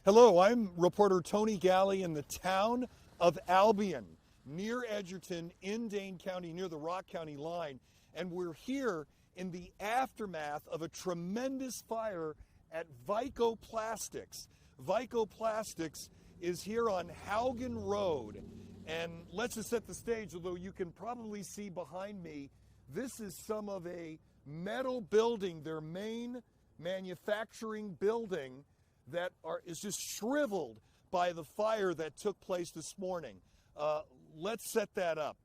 Hello, I'm reporter Tony Galli in the town of Albion, near Edgerton in Dane County, near the Rock County line. And we're here in the aftermath of a tremendous fire at Vico Plastics. Vico Plastics is here on Haugen Road. And let's just set the stage, although you can probably see behind me, this is some of a metal building, their main manufacturing building, that is just shriveled by the fire that took place this morning. Let's set that up.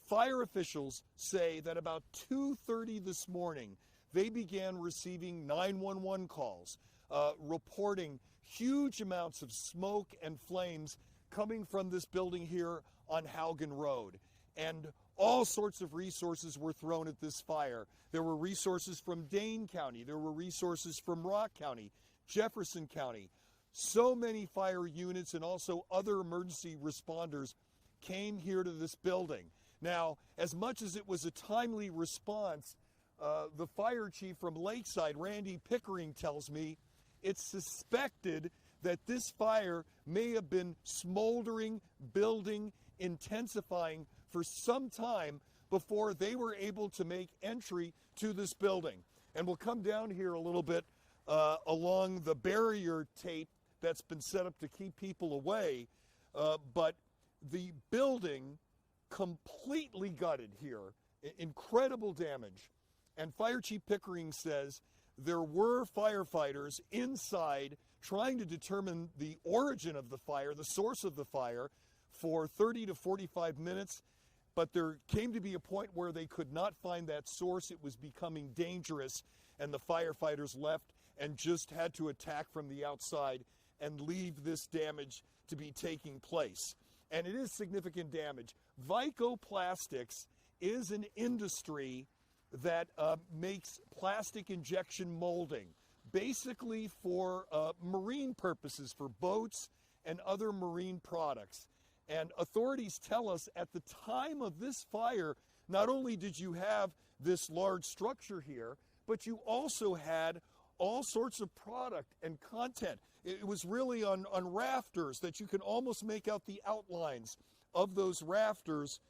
Fire officials say that about 2:30 this morning, they began receiving 911 calls, reporting huge amounts of smoke and flames coming from this building here on Haugen Road. And all sorts of resources were thrown at this fire. There were resources from Dane County. There were resources from Rock County, Jefferson County. So many fire units and also other emergency responders came here to this building. Now, as much as it was a timely response, the fire chief from Lakeside, Randy Pickering, tells me it's suspected that this fire may have been smoldering, building, intensifying for some time before they were able to make entry to this building. And we'll come down here a little bit along the barrier tape that's been set up to keep people away, but the building completely gutted here, incredible damage. And Fire Chief Pickering says there were firefighters inside trying to determine the origin of the fire, the source of the fire, for 30 to 45 minutes, but there came to be a point where they could not find that source. It was becoming dangerous, and the firefighters left and just had to attack from the outside and leave this damage to be taking place. And it is significant damage. Vico Plastics is an industry that makes plastic injection molding, basically for marine purposes, for boats and other marine products. And authorities tell us at the time of this fire, not only did you have this large structure here, but you also had all sorts of product and content. It was really on rafters that you could almost make out the outlines of those rafters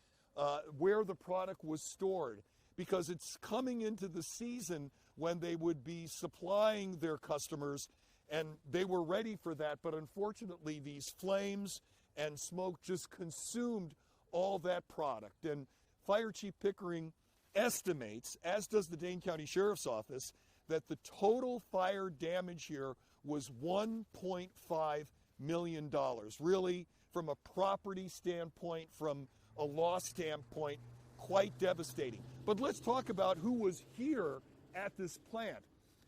where the product was stored, because it's coming into the season when they would be supplying their customers, and they were ready for that. But unfortunately, these flames and smoke just consumed all that product. And Fire Chief Pickering estimates, as does the Dane County Sheriff's Office, that the total fire damage here was $1.5 million. Really, from a property standpoint, from a loss standpoint, quite devastating. But let's talk about who was here at this plant.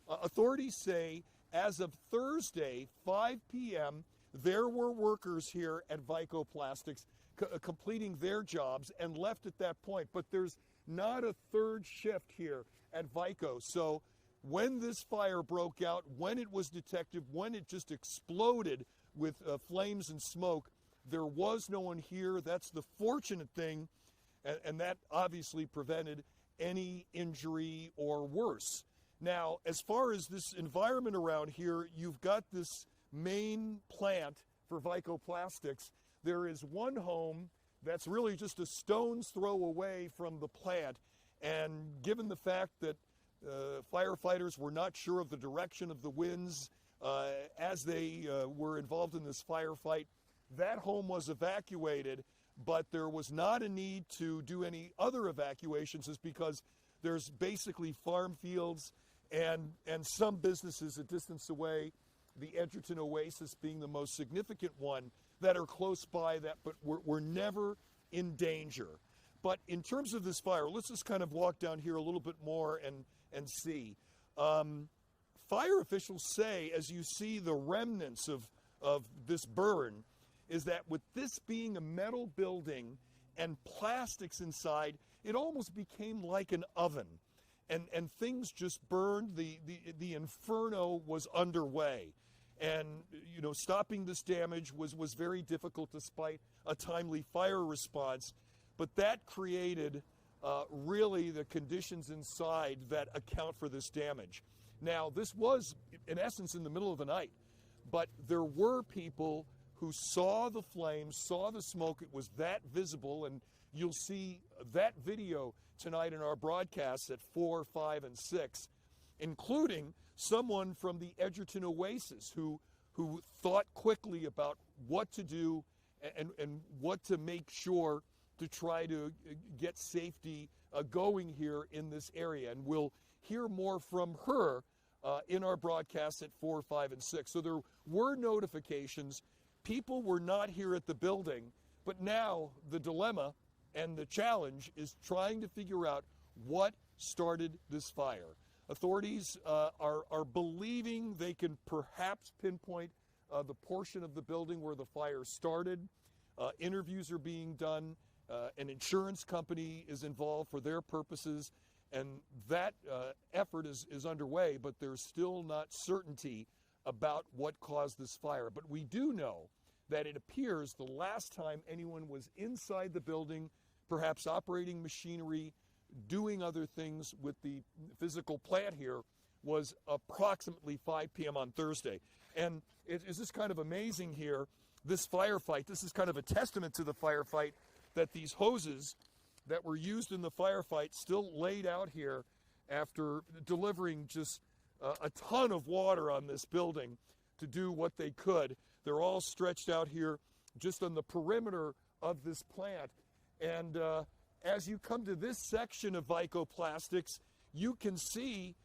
Authorities say as of Thursday, 5 p.m., there were workers here at Vico Plastics completing their jobs and left at that point. But there's not a third shift here at Vico. So when this fire broke out, when it was detected, when it just exploded with flames and smoke, there was no one here. That's the fortunate thing, and that obviously prevented any injury or worse. Now, as far as this environment around here, you've got this main plant for Vico Plastics. There is one home that's really just a stone's throw away from the plant, and given the fact that firefighters were not sure of the direction of the winds as they were involved in this firefight, that home was evacuated, but there was not a need to do any other evacuations, is because there's basically farm fields and some businesses a distance away, the Edgerton Oasis being the most significant one, that are close by that, but we're never in danger. But in terms of this fire, let's just kind of walk down here a little bit more and see. Fire officials say, as you see the remnants of this burn, is that with this being a metal building and plastics inside, it almost became like an oven. And things just burned. The inferno was underway. And, you know, stopping this damage was very difficult despite a timely fire response. But that created really the conditions inside that account for this damage. Now, this was, in essence, in the middle of the night. but there were people who saw the flames, saw the smoke. It was that visible, and you'll see that video tonight in our broadcasts at 4, 5, and 6, including someone from the Edgerton Oasis who thought quickly about what to do and what to make sure to try to get safety going here in this area. And we'll hear more from her in our broadcast at 4, 5, and 6. So there were notifications. People were not here at the building, but now the dilemma and the challenge is trying to figure out what started this fire. Authorities are believing they can perhaps pinpoint the portion of the building where the fire started. Interviews are being done. An insurance company is involved for their purposes, and that effort is underway, but there's still not certainty about what caused this fire. But we do know that it appears the last time anyone was inside the building, perhaps operating machinery, doing other things with the physical plant here, was approximately 5 p.m. on Thursday. And it's just kind of amazing here, this firefight. This is kind of a testament to the firefight, that these hoses that were used in the firefight still laid out here after delivering just a ton of water on this building to do what they could. They're all stretched out here just on the perimeter of this plant. And as you come to this section of Vico Plastics, you can see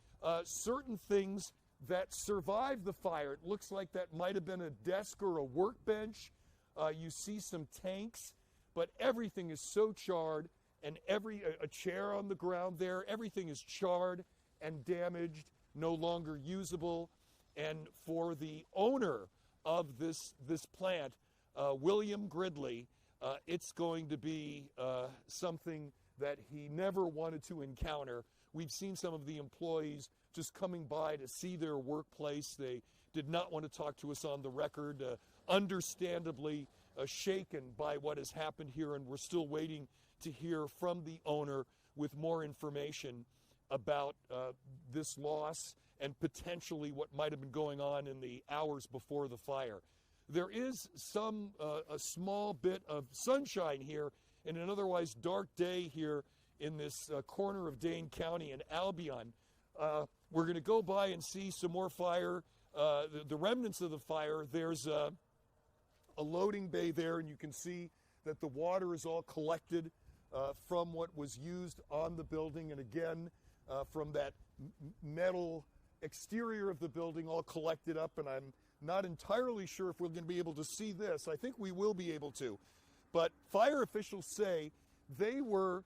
certain things that survived the fire. It looks like that might have been a desk or a workbench. You see some tanks, but everything is so charred, and a chair on the ground there, everything is charred and damaged, no longer usable. And for the owner of this plant, William Gridley, it's going to be something that he never wanted to encounter. We've seen some of the employees just coming by to see their workplace. They did not want to talk to us on the record, understandably shaken by what has happened here, and we're still waiting to hear from the owner with more information about this loss and potentially what might have been going on in the hours before the fire. There is a small bit of sunshine here in an otherwise dark day here in this corner of Dane County and Albion. We're going to go by and see some more fire, the remnants of the fire. There's a loading bay there, and you can see that the water is all collected from what was used on the building, and again, from that metal exterior of the building, all collected up. And I'm not entirely sure if we're going to be able to see this. I think we will be able to. But fire officials say they were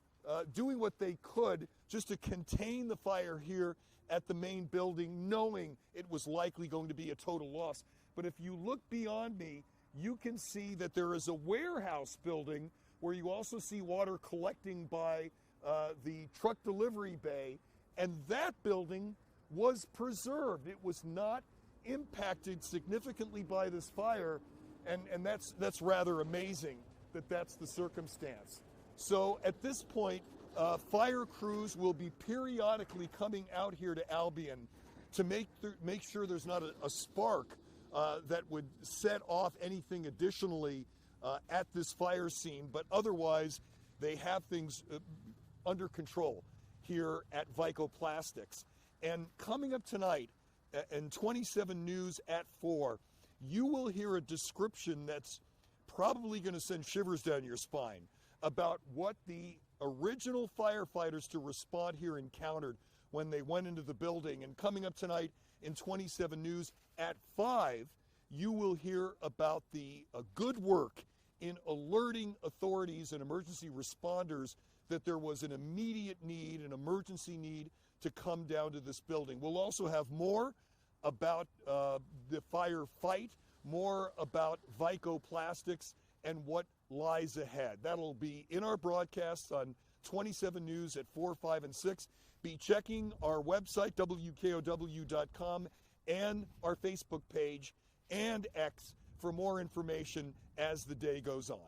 doing what they could just to contain the fire here at the main building, knowing it was likely going to be a total loss. But if you look beyond me, you can see that there is a warehouse building where you also see water collecting by the truck delivery bay, and that building was preserved. It was not impacted significantly by this fire, and that's rather amazing that that's the circumstance. So at this point, fire crews will be periodically coming out here to Albion to make sure there's not a spark that would set off anything additionally at this fire scene, but otherwise they have things under control here at Vico Plastics. And coming up tonight in 27 News at 4, you will hear a description that's probably going to send shivers down your spine about what the original firefighters to respond here encountered when they went into the building. And coming up tonight in 27 News at 5, you will hear about the good work in alerting authorities and emergency responders that there was an immediate need, an emergency need to come down to this building. We'll also have more about the fire fight, more about Vico Plastics and what lies ahead. That'll be in our broadcasts on 27 News at 4, 5, and 6. Be checking our website, WKOW.com, and our Facebook page and X for more information as the day goes on.